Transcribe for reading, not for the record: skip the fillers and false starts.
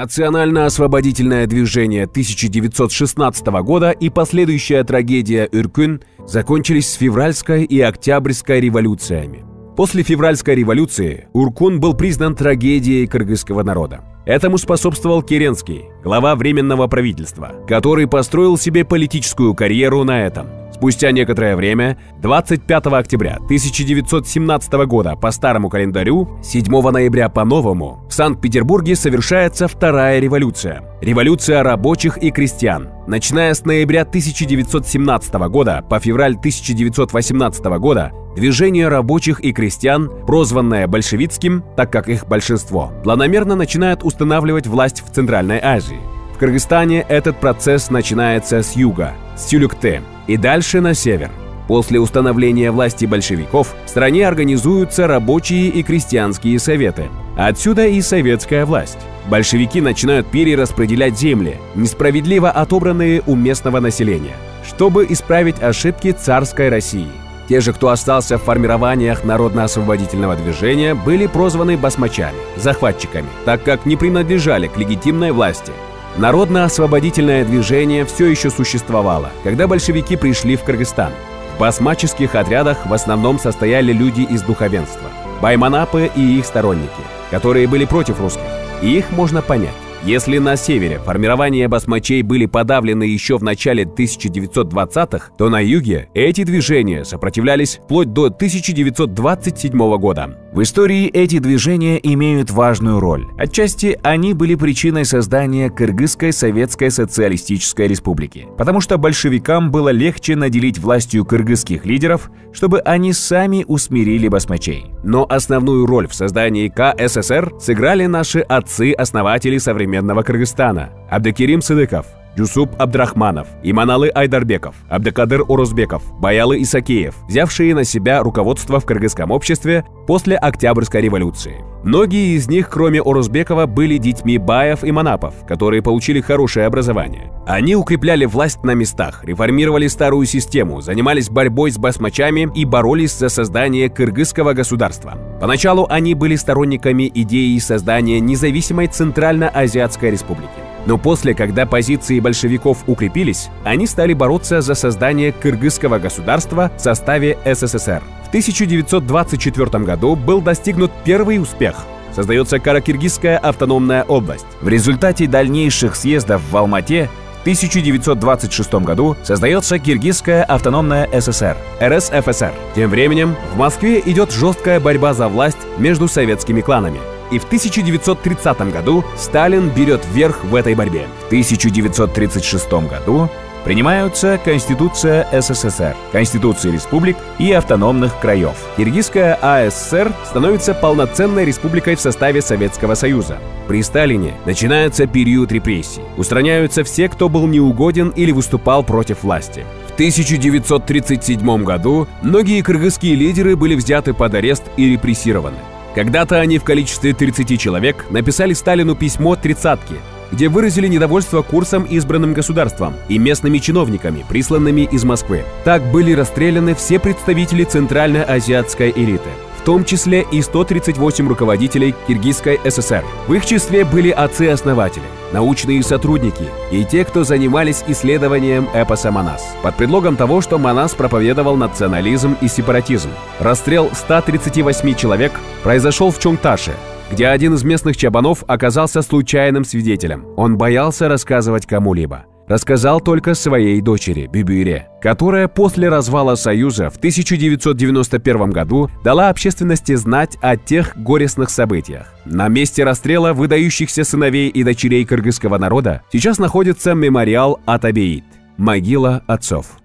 Национально-освободительное движение 1916 года и последующая трагедия Үркүн закончились с февральской и октябрьской революциями. После февральской революции Үркүн был признан трагедией кыргызского народа. Этому способствовал Керенский, глава Временного правительства, который построил себе политическую карьеру на этом. Спустя некоторое время, 25 октября 1917 года по старому календарю, 7 ноября по новому, в Санкт-Петербурге совершается вторая революция – революция рабочих и крестьян. Начиная с ноября 1917 года по февраль 1918 года, движение рабочих и крестьян, прозванное большевистским, так как их большинство, планомерно начинает устанавливать власть в Центральной Азии. В Кыргызстане этот процесс начинается с юга, с Сюлюкте, и дальше на север. После установления власти большевиков в стране организуются рабочие и крестьянские советы. Отсюда и советская власть. Большевики начинают перераспределять земли, несправедливо отобранные у местного населения, чтобы исправить ошибки царской России. Те же, кто остался в формированиях народно-освободительного движения, были прозваны басмачами, захватчиками, так как не принадлежали к легитимной власти. Народно-освободительное движение все еще существовало, когда большевики пришли в Кыргызстан. В басмаческих отрядах в основном состояли люди из духовенства, байманапы и их сторонники, которые были против русских. И их можно понять. Если на севере формирования басмачей были подавлены еще в начале 1920-х, то на юге эти движения сопротивлялись вплоть до 1927 года. В истории эти движения имеют важную роль. Отчасти они были причиной создания Кыргызской Советской Социалистической Республики, потому что большевикам было легче наделить властью кыргызских лидеров, чтобы они сами усмирили басмачей. Но основную роль в создании КССР сыграли наши отцы-основатели современного Кыргызстана: Абдыкерим Сыдыков, Жусуп Абдрахманов, Иманалы Айдарбеков, Абдыкадыр Орозбеков, Баялы Исакеев, взявшие на себя руководство в кыргызском обществе после Октябрьской революции. Многие из них, кроме Орозбекова, были детьми баев и манапов, которые получили хорошее образование. Они укрепляли власть на местах, реформировали старую систему, занимались борьбой с басмачами и боролись за создание кыргызского государства. Поначалу они были сторонниками идеи создания независимой Центрально-Азиатской республики. Но после, когда позиции большевиков укрепились, они стали бороться за создание кыргызского государства в составе СССР. В 1924 году был достигнут первый успех. Создается Каракиргизская автономная область. В результате дальнейших съездов в Алмате в 1926 году создается Киргизская автономная ССР, РСФСР. Тем временем в Москве идет жесткая борьба за власть между советскими кланами. И в 1930 году Сталин берет верх в этой борьбе. В 1936 году принимаются Конституция СССР, Конституции республик и автономных краев. Киргизская АССР становится полноценной республикой в составе Советского Союза. При Сталине начинается период репрессий. Устраняются все, кто был неугоден или выступал против власти. В 1937 году многие кыргызские лидеры были взяты под арест и репрессированы. Когда-то они в количестве 30 человек написали Сталину письмо «Тридцатки», где выразили недовольство курсом, избранным государством, и местными чиновниками, присланными из Москвы. Так были расстреляны все представители центральноазиатской элиты, в том числе и 138 руководителей Киргизской ССР. В их числе были отцы-основатели, научные сотрудники и те, кто занимались исследованием эпоса Манас, под предлогом того, что Манас проповедовал национализм и сепаратизм. Расстрел 138 человек произошел в Чонгташе, где один из местных чабанов оказался случайным свидетелем. Он боялся рассказывать кому-либо. Рассказал только своей дочери, Бибире, которая после развала Союза в 1991 году дала общественности знать о тех горестных событиях. На месте расстрела выдающихся сыновей и дочерей кыргызского народа сейчас находится мемориал Атабеит – могила отцов.